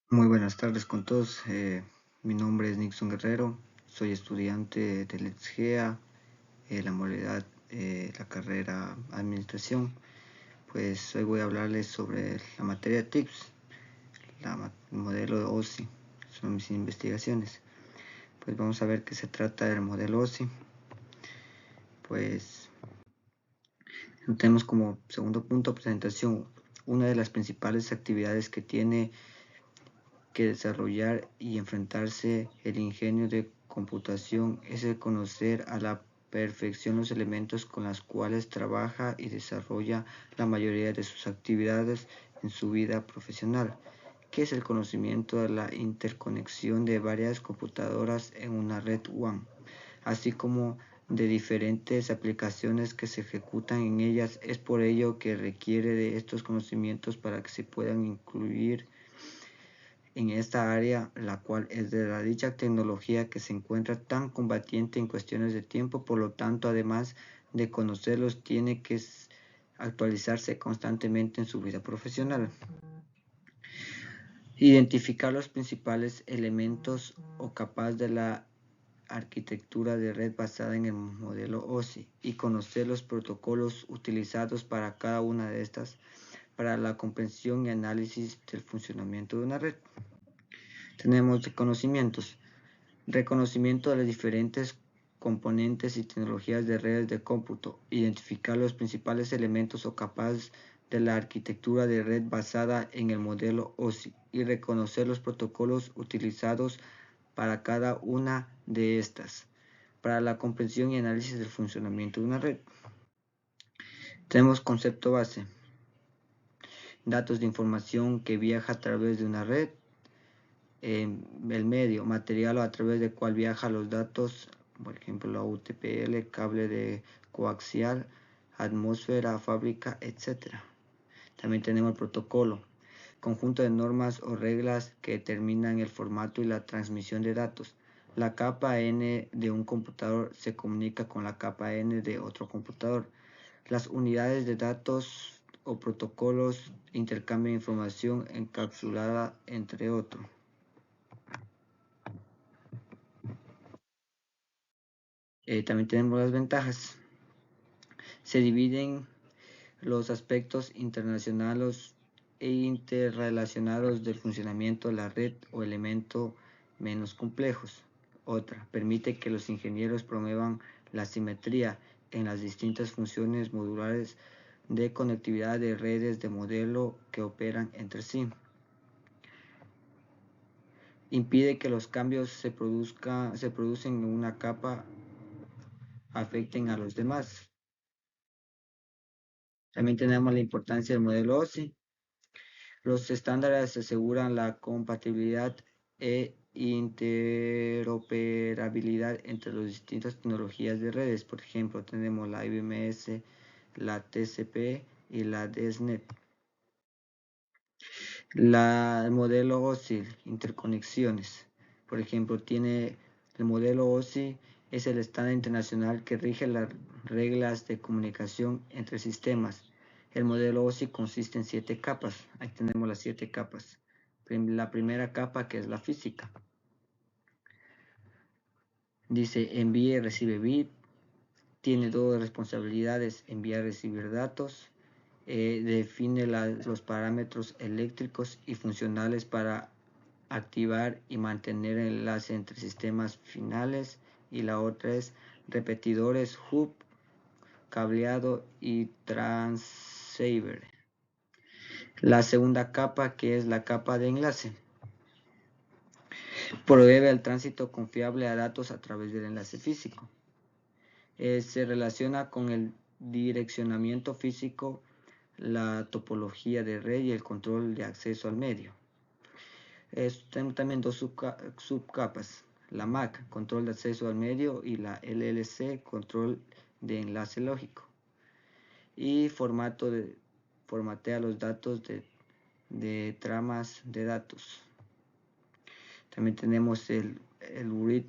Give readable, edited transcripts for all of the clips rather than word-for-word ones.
Muy buenas tardes con todos. Mi nombre es Nixon Guerrero. Soy estudiante de LETSGEA, la modalidad, la carrera Administración. Pues hoy voy a hablarles sobre la materia de TIPS, el modelo de OSI. Son mis investigaciones. Pues vamos a ver qué se trata del modelo OSI. Pues tenemos como segundo punto presentación. Una de las principales actividades que tiene que desarrollar y enfrentarse el ingenio de computación es el conocer a la perfección los elementos con los cuales trabaja y desarrolla la mayoría de sus actividades en su vida profesional, que es el conocimiento de la interconexión de varias computadoras en una red WAN, así como de diferentes aplicaciones que se ejecutan en ellas. Es por ello que requiere de estos conocimientos para que se puedan incluir en esta área, la cual es de la dicha tecnología que se encuentra tan combatiente en cuestiones de tiempo. Por lo tanto, además de conocerlos, tiene que actualizarse constantemente en su vida profesional. Identificar los principales elementos o capaz de la arquitectura de red basada en el modelo OSI y conocer los protocolos utilizados para cada una de estas para la comprensión y análisis del funcionamiento de una red. Tenemos reconocimientos. Reconocimiento de las diferentes componentes y tecnologías de redes de cómputo. Identificar los principales elementos o capas de la arquitectura de red basada en el modelo OSI y reconocer los protocolos utilizados para cada una de estas para la comprensión y análisis del funcionamiento de una red. Tenemos concepto base. Datos de información que viaja a través de una red. El medio, material a través del cual viajan los datos, por ejemplo la UTPL, cable de coaxial, atmósfera, fábrica, etc. También tenemos el protocolo, conjunto de normas o reglas que determinan el formato y la transmisión de datos. La capa N de un computador se comunica con la capa N de otro computador. Las unidades de datos o protocolos intercambian información encapsulada entre otros. También tenemos las ventajas. Se dividen los aspectos internacionales e interrelacionados del funcionamiento de la red o elemento menos complejos. Otra, permite que los ingenieros promuevan la simetría en las distintas funciones modulares de conectividad de redes de modelo que operan entre sí. Impide que los cambios se producen en una capa afecten a los demás. También tenemos la importancia del modelo OSI. Los estándares aseguran la compatibilidad e interoperabilidad entre las distintas tecnologías de redes. Por ejemplo, tenemos la IBMS, la TCP y la DSNet. El modelo OSI, interconexiones. Por ejemplo, tiene el modelo OSI es el estándar internacional que rige las reglas de comunicación entre sistemas. El modelo OSI consiste en 7 capas. Ahí tenemos las 7 capas. La primera capa, que es la física. Dice envía y recibe bit. Tiene dos responsabilidades: enviar y recibir datos. Define los parámetros eléctricos y funcionales para activar y mantener el enlace entre sistemas finales, y la otra es repetidores, hub, cableado y transceiver. La segunda capa, que es la capa de enlace, provee el tránsito confiable a datos a través del enlace físico. Se relaciona con el direccionamiento físico, la topología de red y el control de acceso al medio. Tenemos también dos subcapas: la MAC, control de acceso al medio, y la LLC, control de enlace lógico. Y formatea los datos de tramas de datos. También tenemos el read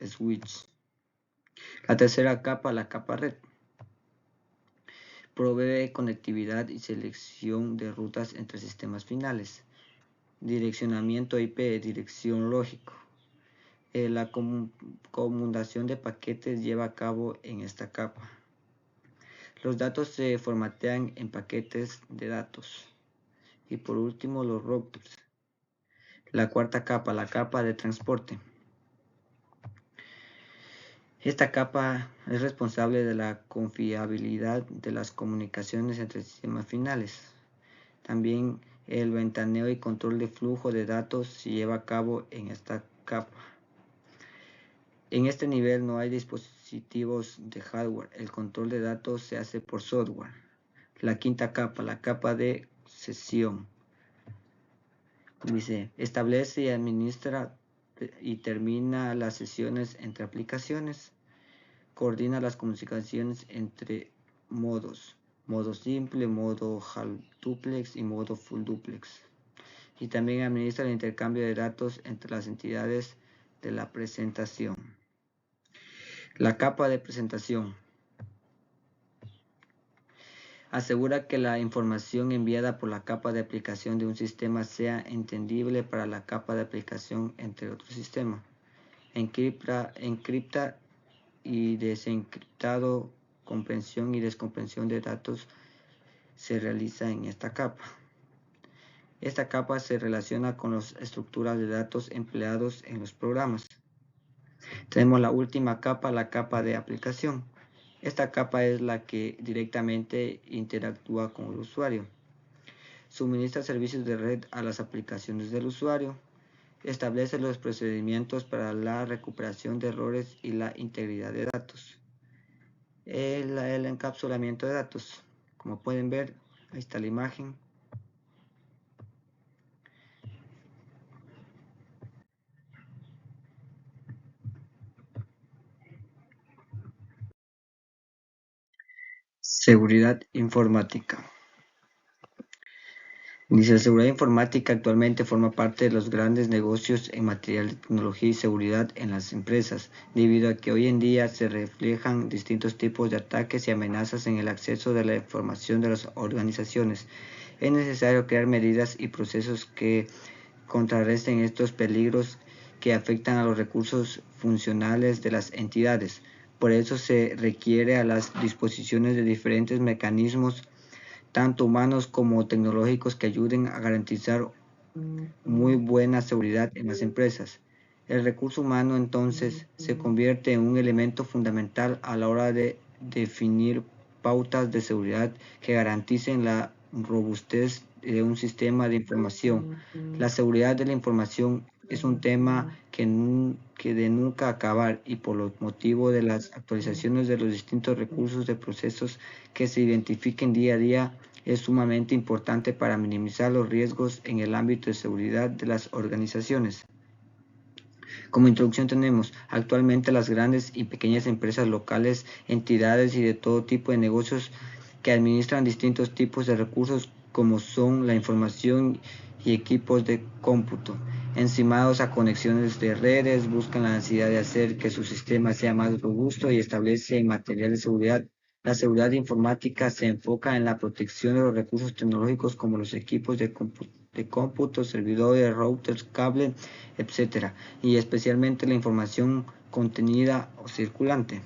switch. La tercera capa, la capa red, provee conectividad y selección de rutas entre sistemas finales. direccionamiento IP, dirección lógico. La conmutación de paquetes lleva a cabo en esta capa. Los datos se formatean en paquetes de datos. Y por último, los routers. La cuarta capa, la capa de transporte. Esta capa es responsable de la confiabilidad de las comunicaciones entre sistemas finales. También el ventaneo y control de flujo de datos se lleva a cabo en esta capa. En este nivel no hay dispositivos de hardware, el control de datos se hace por software. La quinta capa, la capa de sesión. Dice, establece y administra y termina las sesiones entre aplicaciones. Coordina las comunicaciones entre modos. Modo simple, modo half duplex y modo full duplex. Y también administra el intercambio de datos entre las entidades de la presentación. La capa de presentación asegura que la información enviada por la capa de aplicación de un sistema sea entendible para la capa de aplicación entre otros sistemas. Encripta y desencriptado, comprensión y descomprensión de datos se realiza en esta capa. Esta capa se relaciona con las estructuras de datos empleados en los programas. Tenemos la última capa, la capa de aplicación. Esta capa es la que directamente interactúa con el usuario. Suministra servicios de red a las aplicaciones del usuario. Establece los procedimientos para la recuperación de errores y la integridad de datos. El encapsulamiento de datos. Como pueden ver, ahí está la imagen. Seguridad informática. Dice, la seguridad informática actualmente forma parte de los grandes negocios en material de tecnología y seguridad en las empresas, debido a que hoy en día se reflejan distintos tipos de ataques y amenazas en el acceso de la información de las organizaciones. Es necesario crear medidas y procesos que contrarresten estos peligros que afectan a los recursos funcionales de las entidades. Por eso se requiere a las disposiciones de diferentes mecanismos tanto humanos como tecnológicos que ayuden a garantizar muy buena seguridad en las empresas. El recurso humano entonces se convierte en un elemento fundamental a la hora de definir pautas de seguridad que garanticen la robustez de un sistema de información. La seguridad de la información es un tema que de nunca acabar y por lo motivo de las actualizaciones de los distintos recursos de procesos que se identifiquen día a día es sumamente importante para minimizar los riesgos en el ámbito de seguridad de las organizaciones. Como introducción tenemos actualmente las grandes y pequeñas empresas locales, entidades y de todo tipo de negocios que administran distintos tipos de recursos como son la información y equipos de cómputo. Encimados a conexiones de redes, buscan la necesidad de hacer que su sistema sea más robusto y establece material de seguridad. La seguridad informática se enfoca en la protección de los recursos tecnológicos como los equipos de cómputo, servidores, routers, cables, etc. Y especialmente la información contenida o circulante.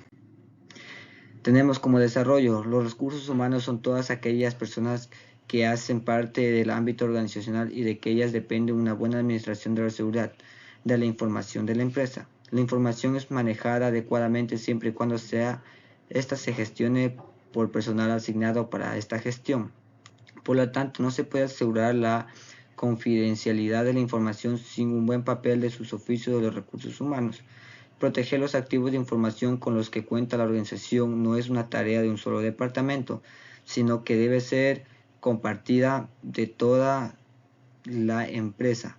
Tenemos como desarrollo, los recursos humanos son todas aquellas personas que hacen parte del ámbito organizacional y de que ellas depende una buena administración de la seguridad de la información de la empresa. La información es manejada adecuadamente siempre y cuando esta se gestione por personal asignado para esta gestión. Por lo tanto, no se puede asegurar la confidencialidad de la información sin un buen papel de sus oficios de los recursos humanos. Proteger los activos de información con los que cuenta la organización no es una tarea de un solo departamento, sino que debe ser compartida de toda la empresa,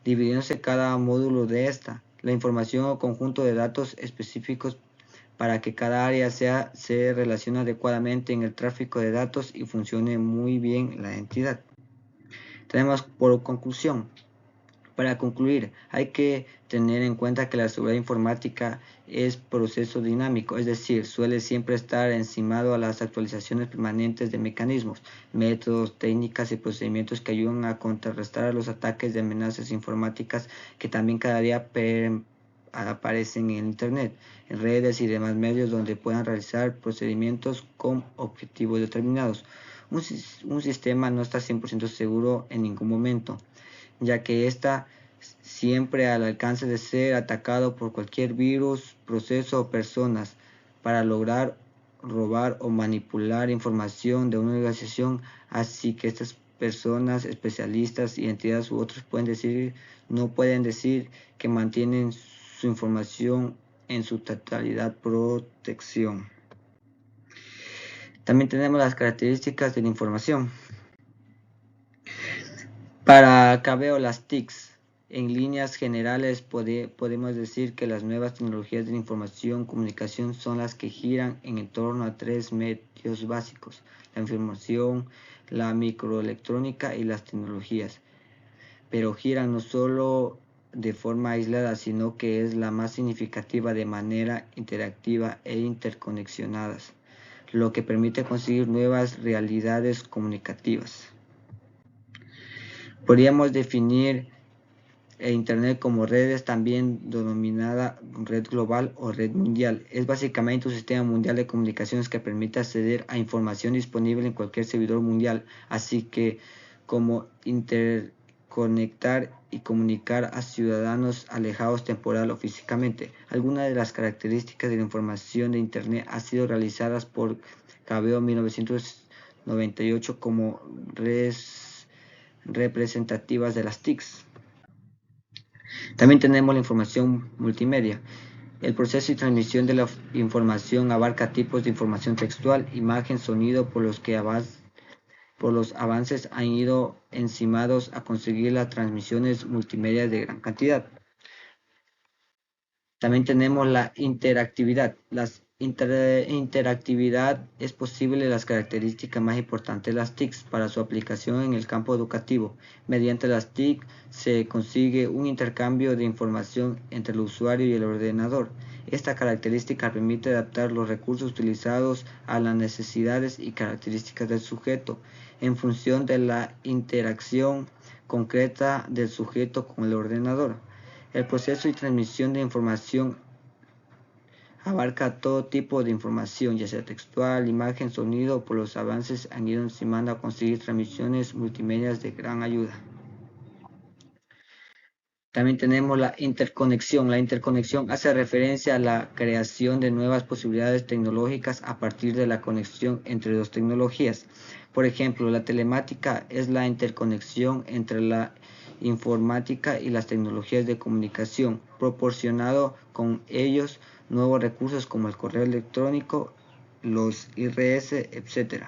dividiéndose cada módulo de esta, la información o conjunto de datos específicos para que cada área se relacione adecuadamente en el tráfico de datos y funcione muy bien la entidad. Tenemos por conclusión, Para concluir, hay que tener en cuenta que la seguridad informática es proceso dinámico, es decir, suele siempre estar encimado a las actualizaciones permanentes de mecanismos, métodos, técnicas y procedimientos que ayudan a contrarrestar a los ataques de amenazas informáticas que también cada día aparecen en Internet, en redes y demás medios donde puedan realizar procedimientos con objetivos determinados. Un sistema no está 100% seguro en ningún momento, ya que está siempre al alcance de ser atacado por cualquier virus, proceso o personas para lograr robar o manipular información de una organización, así que estas personas, especialistas y entidades u otros no pueden decir que mantienen su información en su totalidad protección. También tenemos las características de la información. Para acá veo las TICs. En líneas generales podemos decir que las nuevas tecnologías de la información y comunicación son las que giran en torno a tres medios básicos: la información, la microelectrónica y las tecnologías. Pero giran no solo de forma aislada, sino que es la más significativa de manera interactiva e interconexionadas, lo que permite conseguir nuevas realidades comunicativas. Podríamos definir Internet como redes, también denominada red global o red mundial. Es básicamente un sistema mundial de comunicaciones que permite acceder a información disponible en cualquier servidor mundial, así que como interconectar y comunicar a ciudadanos alejados temporal o físicamente. Algunas de las características de la información de Internet han sido realizadas por Cabeo 1998 como redes representativas de las TICs. También tenemos la información multimedia. El proceso y transmisión de la información abarca tipos de información textual, imagen, sonido, por los avances han ido encimados a conseguir las transmisiones multimedia de gran cantidad. También tenemos la interactividad. La interactividad es posible las características más importantes de las TICs para su aplicación en el campo educativo. Mediante las TIC se consigue un intercambio de información entre el usuario y el ordenador. Esta característica permite adaptar los recursos utilizados a las necesidades y características del sujeto en función de la interacción concreta del sujeto con el ordenador. El proceso y transmisión de información abarca todo tipo de información, ya sea textual, imagen, sonido. Por los avances han ido encimando a conseguir transmisiones multimedia de gran ayuda. También tenemos la interconexión. La interconexión hace referencia a la creación de nuevas posibilidades tecnológicas a partir de la conexión entre dos tecnologías. Por ejemplo, la telemática es la interconexión entre la informática y las tecnologías de comunicación, proporcionado con ellos nuevos recursos como el correo electrónico, los IRS, etc.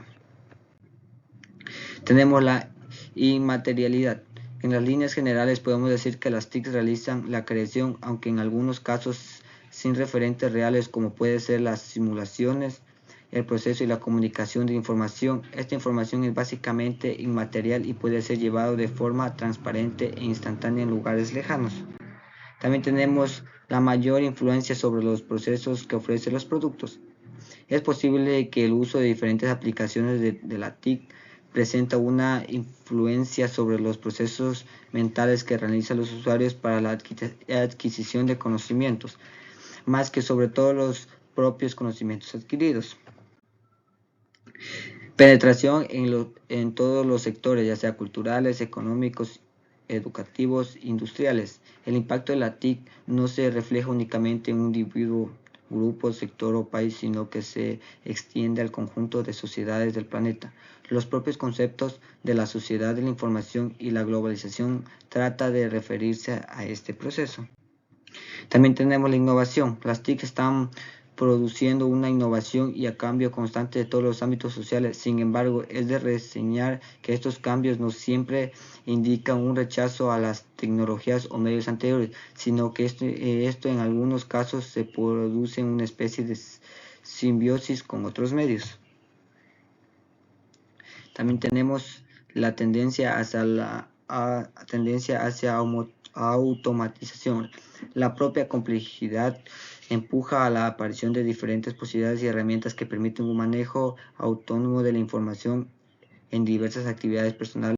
Tenemos la inmaterialidad. En las líneas generales podemos decir que las TIC realizan la creación, aunque en algunos casos sin referentes reales, como puede ser las simulaciones, el proceso y la comunicación de información. Esta información es básicamente inmaterial y puede ser llevada de forma transparente e instantánea en lugares lejanos. También tenemos la mayor influencia sobre los procesos que ofrecen los productos. Es posible que el uso de diferentes aplicaciones de la TIC presenta una influencia sobre los procesos mentales que realizan los usuarios para la adquisición de conocimientos, más que sobre todo los propios conocimientos adquiridos. Penetración en todos los sectores, ya sea culturales, económicos, educativos, industriales. El impacto de la TIC no se refleja únicamente en un individuo, grupo, sector o país, sino que se extiende al conjunto de sociedades del planeta. Los propios conceptos de la sociedad de la información y la globalización trata de referirse a este proceso. También tenemos la innovación. Las TIC están produciendo una innovación y a cambio constante de todos los ámbitos sociales. Sin embargo, es de reseñar que estos cambios no siempre indican un rechazo a las tecnologías o medios anteriores, sino que esto en algunos casos se produce en una especie de simbiosis con otros medios. También tenemos la tendencia hacia la tendencia hacia automatización. La propia complejidad empuja a la aparición de diferentes posibilidades y herramientas que permiten un manejo autónomo de la información en diversas actividades personales